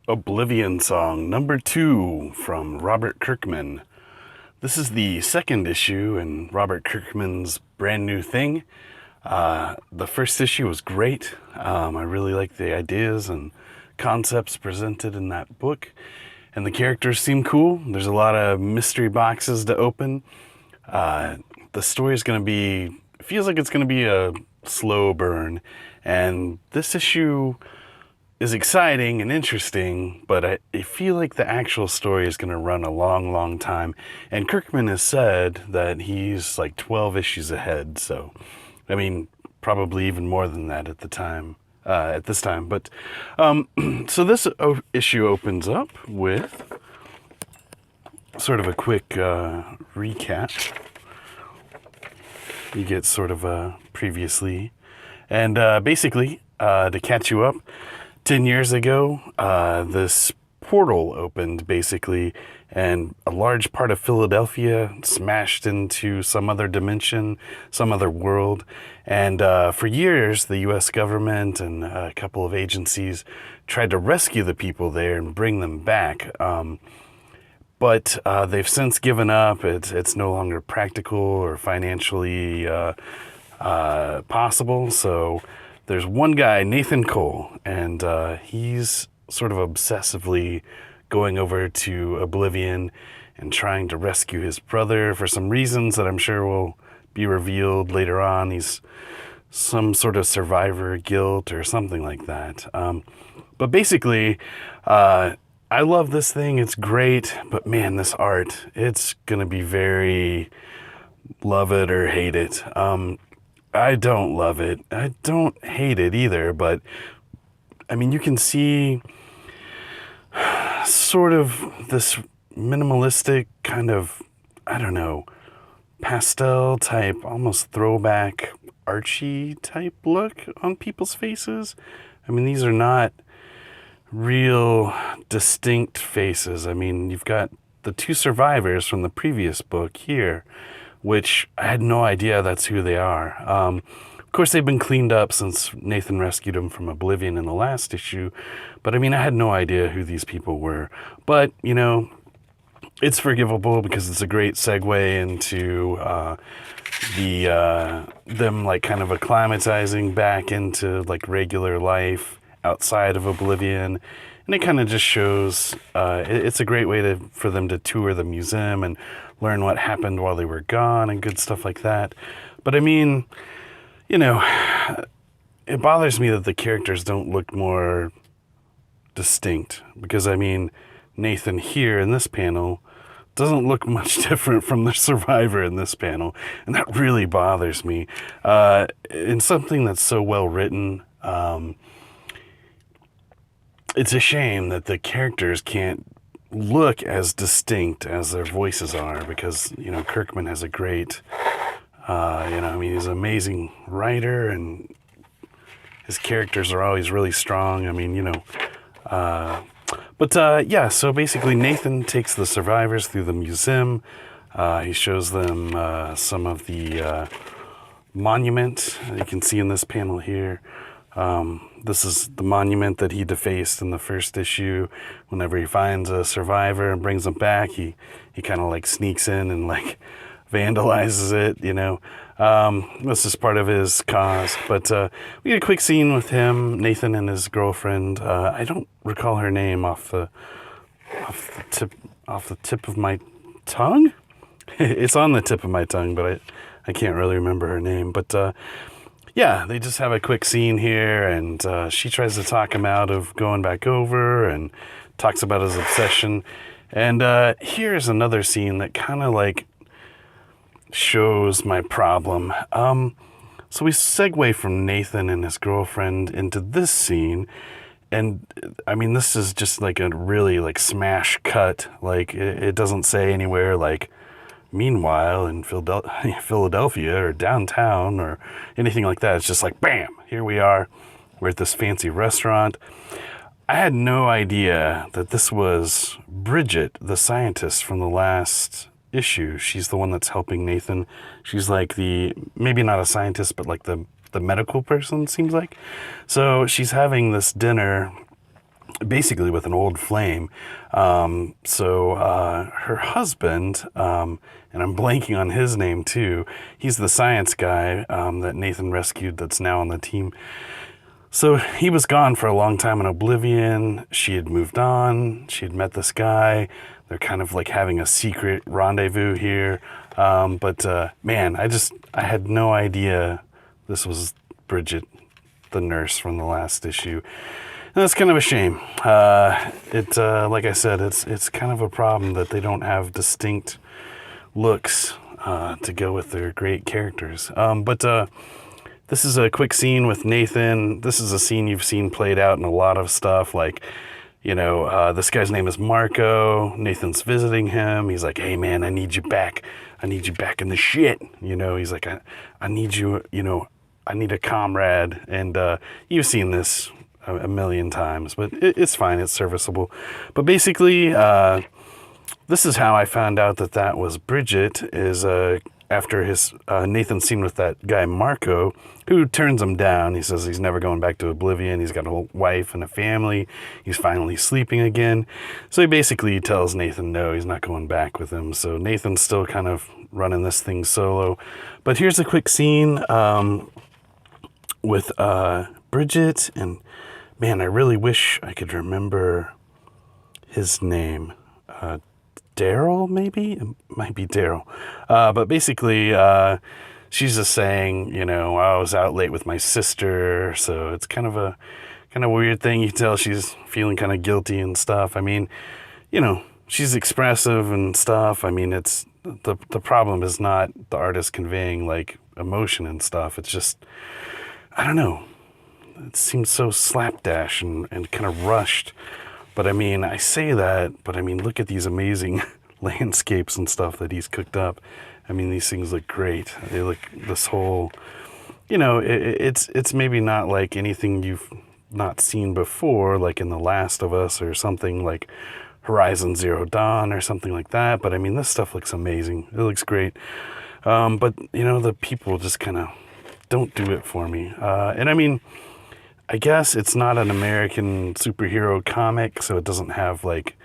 Oblivion song number 2 from Robert Kirkman. This is the second issue in Robert Kirkman's brand new thing. The first issue was great. I really liked the ideas and concepts presented in that book. And the characters seem cool. There's a lot of mystery boxes to open. The story is going to be, feels like it's going to be a slow burn. And this issue is exciting and interesting, but I feel like the actual story is going to run a long, long time. And Kirkman has said that he's like 12 issues ahead, so I mean, probably even more than that at this time. But so this issue opens up with sort of a quick recap. You get sort of a previously, and basically to catch you up. 10 years ago, this portal opened, basically, and a large part of Philadelphia smashed into some other dimension, some other world. And for years, the U.S. government and a couple of agencies tried to rescue the people there and bring them back. But they've since given up. It's no longer practical or financially possible, so there's one guy, Nathan Cole, and he's sort of obsessively going over to Oblivion and trying to rescue his brother for some reasons that I'm sure will be revealed later on. He's some sort of survivor guilt or something like that. But basically, I love this thing. It's great, but man, this art, it's going to be very love it or hate it. I don't love it. I don't hate it either, but I mean, you can see sort of this minimalistic kind of, I don't know, pastel type, almost throwback Archie type look on people's faces. I mean, these are not real distinct faces. I mean, you've got the two survivors from the previous book here, which I had no idea that's who they are. Of course, they've been cleaned up since Nathan rescued them from Oblivion in the last issue, but I mean, I had no idea who these people were. But, you know, it's forgivable because it's a great segue into them like kind of acclimatizing back into like regular life outside of Oblivion. And it kind of just shows, it's a great way for them to tour the museum and learn what happened while they were gone and good stuff like that. But I mean, you know, it bothers me that the characters don't look more distinct. Because I mean, Nathan here in this panel doesn't look much different from the survivor in this panel. And that really bothers me. In something that's so well written, it's a shame that the characters can't look as distinct as their voices are, because, you know, Kirkman has a great, I mean, he's an amazing writer, and his characters are always really strong. I mean, you know, yeah, so basically Nathan takes the survivors through the museum. He shows them some of the monument you can see in this panel here. This is the monument that he defaced in the first issue. Whenever he finds a survivor and brings them back, he kind of like sneaks in and like vandalizes it, you know. This is part of his cause. But we get a quick scene with him, Nathan, and his girlfriend. I don't recall her name off the tip of my tongue. It's on the tip of my tongue, but I can't really remember her name. But yeah, they just have a quick scene here, and she tries to talk him out of going back over and talks about his obsession. And here's another scene that kind of like shows my problem. So we segue from Nathan and his girlfriend into this scene. And I mean, this is just like a really like smash cut. Like it doesn't say anywhere like, meanwhile in Philadelphia or downtown or anything like that. It's just like, bam, here we are. We're at this fancy restaurant. I had no idea that this was Bridget, the scientist from the last issue. She's the one that's helping Nathan. She's like maybe not a scientist, but like the medical person, seems like. So she's having this dinner basically with an old flame. Her husband, and I'm blanking on his name too, he's the science guy that Nathan rescued that's now on the team. So he was gone for a long time in Oblivion. She had moved on. She had met this guy. They're kind of like having a secret rendezvous here. Man, I had no idea this was Bridget, the nurse from the last issue. And that's kind of a shame. Like I said, it's kind of a problem that they don't have distinct looks to go with their great characters. This is a quick scene with Nathan. This is a scene you've seen played out in a lot of stuff. Like, this guy's name is Marco. Nathan's visiting him. He's like, hey, man, I need you back. I need you back in the shit. He's like, I need you, I need a comrade. And you've seen this a million times, but it's fine. It's serviceable. But basically, this is how I found out that was Bridget, is after his Nathan scene with that guy Marco, who turns him down. He says he's never going back to Oblivion. He's got a whole wife and a family. He's finally sleeping again. So he basically tells Nathan no, he's not going back with him. So Nathan's still kind of running this thing solo. But here's a quick scene with Bridget, and man, I really wish I could remember his name. Daryl, maybe? It might be Daryl. But basically, she's just saying, I was out late with my sister, so it's kind of a weird thing. You can tell she's feeling kind of guilty and stuff. I mean, she's expressive and stuff. I mean, it's the problem is not the artist conveying like emotion and stuff. It's just, I don't know. It seems so slapdash and kind of rushed. But I mean, I say that, but I mean, look at these amazing landscapes and stuff that he's cooked up. I mean, these things look great. They look, this whole, it's maybe not like anything you've not seen before, like in The Last of Us or something like Horizon Zero Dawn or something like that. But I mean, this stuff looks amazing. It looks great. But the people just kind of don't do it for me. And I mean, I guess it's not an American superhero comic, so it doesn't have like,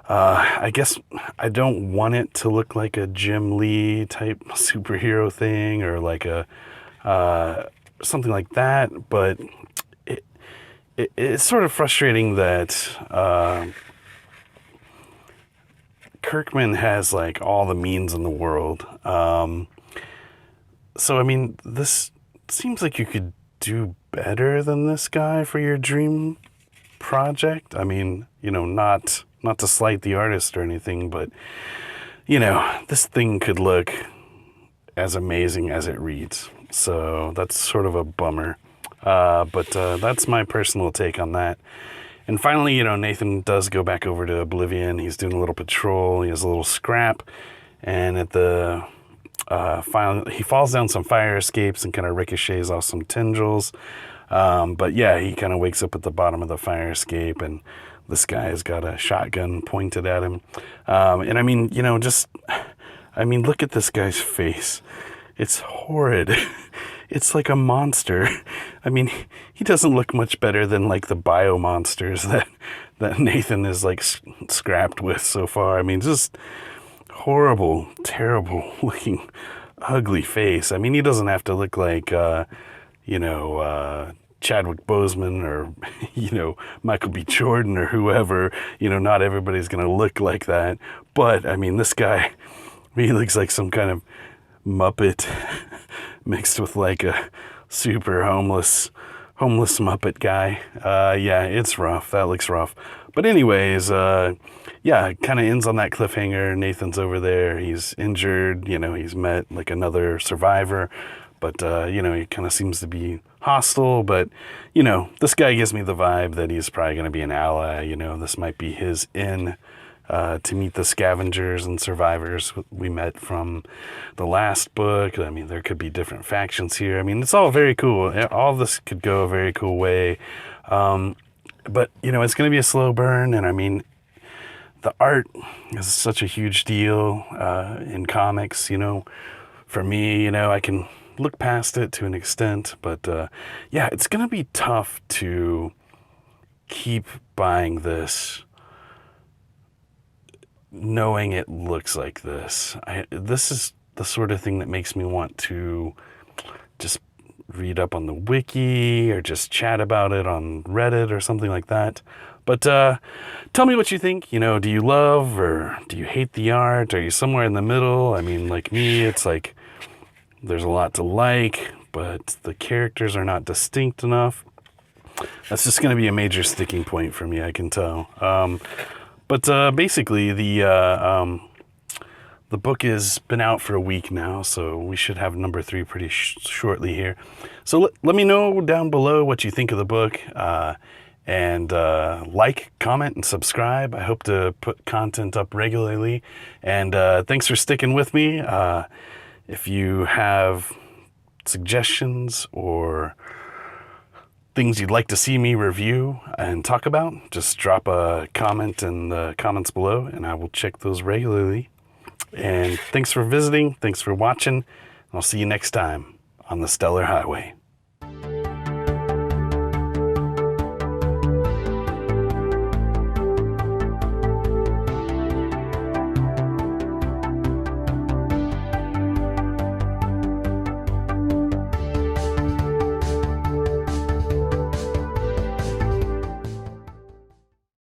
I guess I don't want it to look like a Jim Lee type superhero thing or like a, something like that, but it's sort of frustrating that, Kirkman has like all the means in the world. So I mean, this seems like you could do better than this guy for your dream project. I mean, not to slight the artist or anything, but this thing could look as amazing as it reads. So that's sort of a bummer. But that's my personal take on that. And finally, Nathan does go back over to Oblivion. He's doing a little patrol. He has a little scrap, and at the he falls down some fire escapes and kind of ricochets off some tendrils. But yeah, he kind of wakes up at the bottom of the fire escape, and this guy has got a shotgun pointed at him. And I mean, look at this guy's face. It's horrid. It's like a monster. I mean, he doesn't look much better than like the bio monsters that Nathan is like scrapped with so far. I mean, just horrible, terrible looking, ugly face. I mean, he doesn't have to look like, Chadwick Boseman or, Michael B. Jordan or whoever. Not everybody's going to look like that. But, I mean, this guy, he looks like some kind of Muppet mixed with like a super homeless Muppet guy. Yeah, it's rough. That looks rough. But anyways, yeah, it kind of ends on that cliffhanger. Nathan's over there. He's injured. He's met like another survivor. But, he kind of seems to be hostile. But, this guy gives me the vibe that he's probably going to be an ally. This might be his in to meet the scavengers and survivors we met from the last book. I mean, there could be different factions here. I mean, it's all very cool. All of this could go a very cool way. But, it's going to be a slow burn. And I mean, the art is such a huge deal in comics, For me, I can look past it to an extent. But, yeah, it's going to be tough to keep buying this knowing it looks like this. This is the sort of thing that makes me want to just read up on the wiki or just chat about it on Reddit or something like that. But tell me what you think. You know, do you love or do you hate the art? Are you somewhere in the middle? I mean, like me, it's like there's a lot to like, but the characters are not distinct enough. That's just going to be a major sticking point for me, I can tell. But basically, the book has been out for a week now, so we should have number 3 pretty shortly here. So let me know down below what you think of the book. And like, comment, and subscribe. I hope to put content up regularly. And thanks for sticking with me. If you have suggestions or things you'd like to see me review and talk about, just drop a comment in the comments below, and I will check those regularly. And thanks for visiting. Thanks for watching. I'll see you next time on the Stellar Highway.